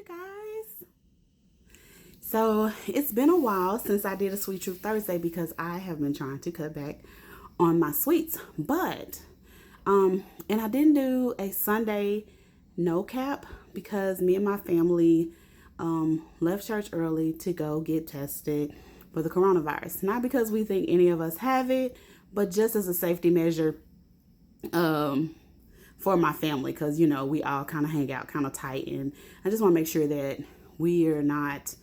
guys. So it's been a while since I did a Sweet Truth Thursday because I have been trying to cut back on my sweets. And I didn't do a Sunday no cap because me and my family left church early to go get tested for the coronavirus. Not because we think any of us have it, but just as a safety measure for my family, because we all kind of hang out kind of tight, and I just want to make sure that we are not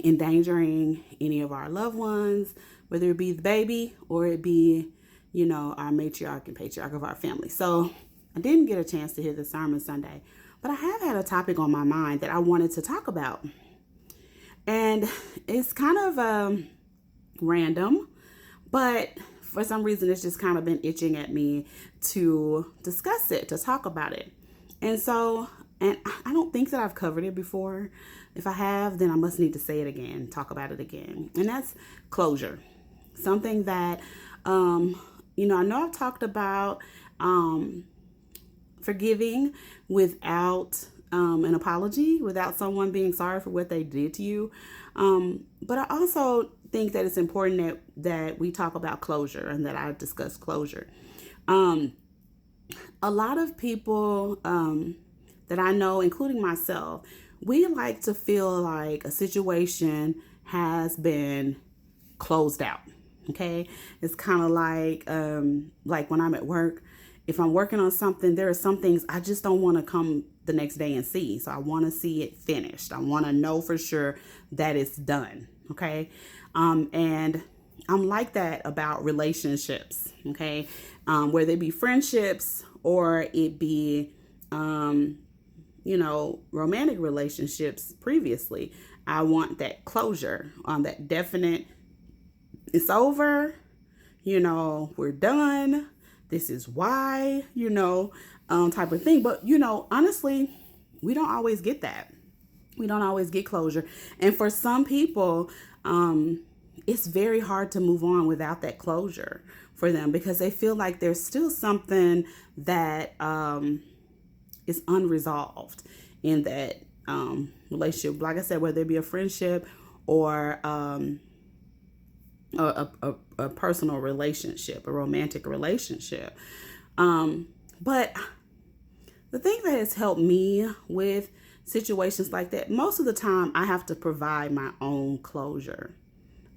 endangering any of our loved ones, whether it be the baby or it be our matriarch and patriarch of our family. So I didn't get a chance to hear the sermon Sunday, but I have had a topic on my mind that I wanted to talk about, and it's kind of random, but for some reason, it's just kind of been itching at me to discuss it, to talk about it. And I don't think that I've covered it before. If I have, then I must need to say it again, talk about it again. And that's closure. Something that, I know I've talked about forgiving without an apology, without someone being sorry for what they did to you. But I also think that it's important that we talk about closure and that I discuss closure. A lot of people that I know, including myself, we like to feel like a situation has been closed out. Okay, it's kind of like when I'm at work. If I'm working on something, there are some things I just don't want to come the next day and see. So I want to see it finished. I want to know for sure that it's done. Okay. And I'm like that about relationships. Okay. Whether it be friendships or it be, romantic relationships previously, I want that closure on that definite, it's over, we're done. This is why, type of thing. But, honestly, we don't always get that. We don't always get closure. And for some people, it's very hard to move on without that closure for them because they feel like there's still something that is unresolved in that relationship. Like I said, whether it be a friendship or a personal relationship, a romantic relationship. But the thing that has helped me with situations like that, most of the time I have to provide my own closure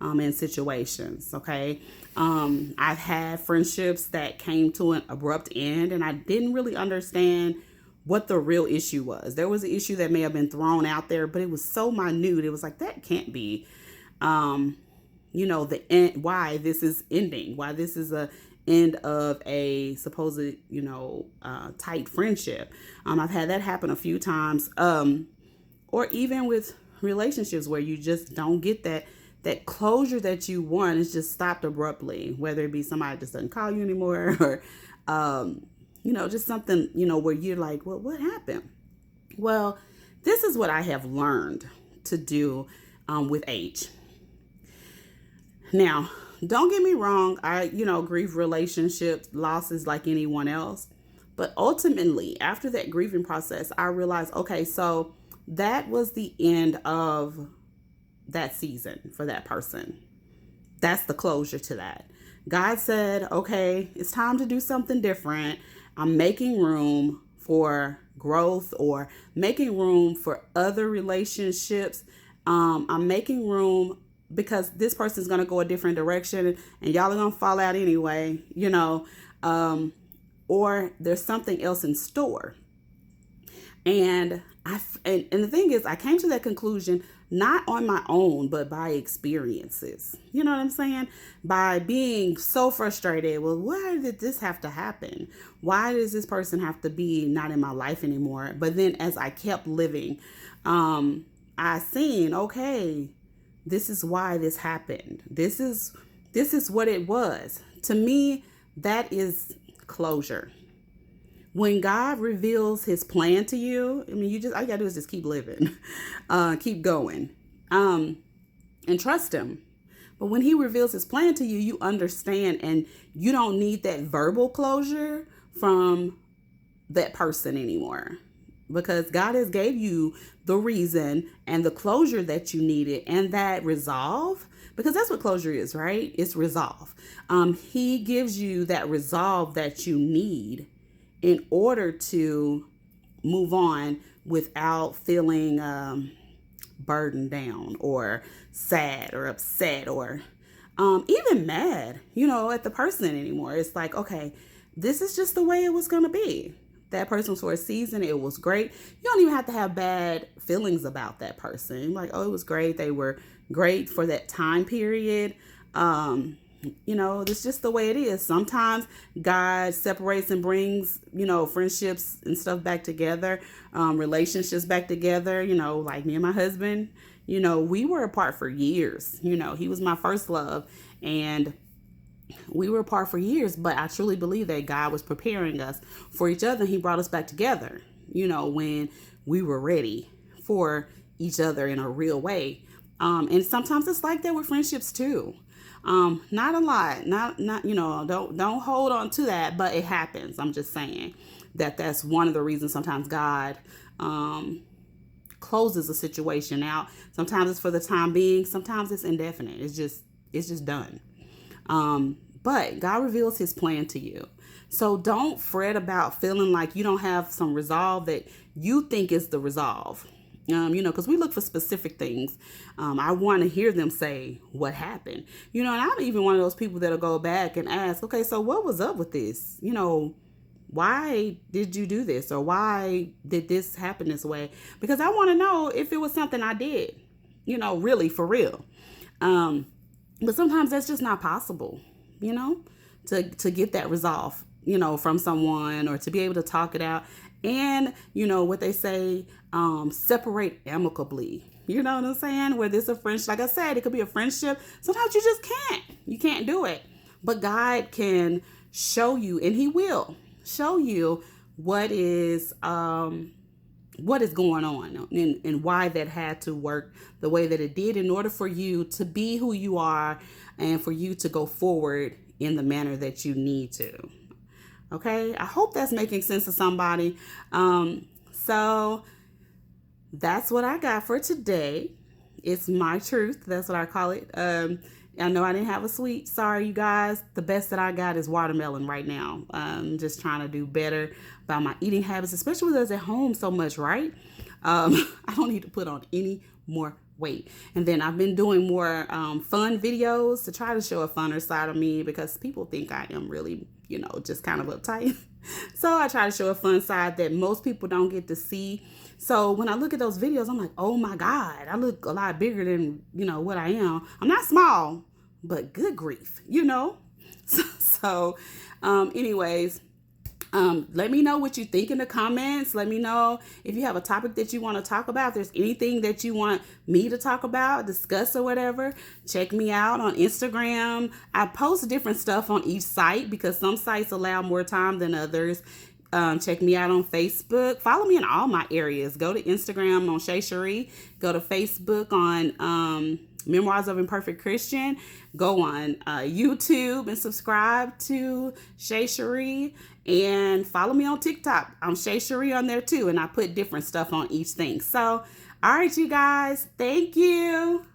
in situations. Okay. I've had friendships that came to an abrupt end and I didn't really understand what the real issue was. There was an issue that may have been thrown out there, but it was so minute. It was like, that can't be, the end, why this is ending, why this is a end of a supposed, tight friendship. I've had that happen a few times. Or even with relationships where you just don't get that closure that you want. It's just stopped abruptly, whether it be somebody just doesn't call you anymore or, just something, where you're like, well, what happened? Well, this is what I have learned to do with age. Now, don't get me wrong. I, grieve relationships, losses like anyone else. But ultimately, after that grieving process, I realized, okay, so that was the end of that season for that person. That's the closure to that. God said, okay, it's time to do something different. I'm making room for growth or making room for other relationships. I'm making room because this person's going to go a different direction and y'all are going to fall out anyway, or there's something else in store. And and the thing is, I came to that conclusion not on my own, but by experiences. You know what I'm saying? By being so frustrated. Well, why did this have to happen? Why does this person have to be not in my life anymore? But then as I kept living, I seen, okay, this is why this happened. This is what it was. To me, that is closure. When God reveals his plan to you, all you gotta do is just keep living, keep going, and trust him. But when he reveals his plan to you, you understand, and you don't need that verbal closure from that person anymore. because God has gave you the reason and the closure that you needed and that resolve, because that's what closure is, right? It's resolve. He gives you that resolve that you need in order to move on without feeling burdened down or sad or upset or even mad, at the person anymore. It's like, okay, this is just the way it was going to be. That person was for a season. It was great. You don't even have to have bad feelings about that person. Like, oh, it was great. They were great for that time period. It's just the way it is. Sometimes God separates and brings, friendships and stuff back together, relationships back together, like me and my husband, we were apart for years. He was my first love and we were apart for years, but I truly believe that God was preparing us for each other. He brought us back together, when we were ready for each other in a real way. And sometimes it's like that with friendships too. Not a lot, not, don't hold on to that, but it happens. I'm just saying that's one of the reasons sometimes God, closes a situation out. Sometimes it's for the time being. Sometimes it's indefinite. It's just done. But God reveals his plan to you. So don't fret about feeling like you don't have some resolve that you think is the resolve. Because we look for specific things. I want to hear them say what happened. And I'm even one of those people that'll go back and ask, okay, so what was up with this? Why did you do this? Or why did this happen this way? Because I want to know if it was something I did, really for real. But sometimes that's just not possible, to get that resolve, from someone or to be able to talk it out. And, what they say, separate amicably. You know what I'm saying? Where there's a friendship, like I said, it could be a friendship. Sometimes you just can't. You can't do it. But God can show you, and he will show you what is going on and why that had to work the way that it did in order for you to be who you are and for you to go forward in the manner that you need to. Okay, I hope that's making sense to somebody. So that's what I got for today. It's my truth. That's what I call it. I know I didn't have a sweet. Sorry, you guys. The best that I got is watermelon right now. I'm just trying to do better about my eating habits, especially with us at home so much, right? I don't need to put on any more weight. And then I've been doing more fun videos to try to show a funner side of me because people think I am really, just kind of uptight. So I try to show a fun side that most people don't get to see. So when I look at those videos, I'm like, oh my God, I look a lot bigger than, what I am. I'm not small, but good grief, So anyways, let me know what you think in the comments. Let me know if you have a topic that you want to talk about. If there's anything that you want me to talk about, discuss or whatever, check me out on Instagram. I post different stuff on each site because some sites allow more time than others. Check me out on Facebook. Follow me in all my areas. Go to Instagram on Shay Cherie. Go to Facebook on Memoirs of Imperfect Christian. Go on YouTube and subscribe to Shay Cherie. And follow me on TikTok. I'm Shay Cherie on there too. And I put different stuff on each thing. So, all right, you guys. Thank you.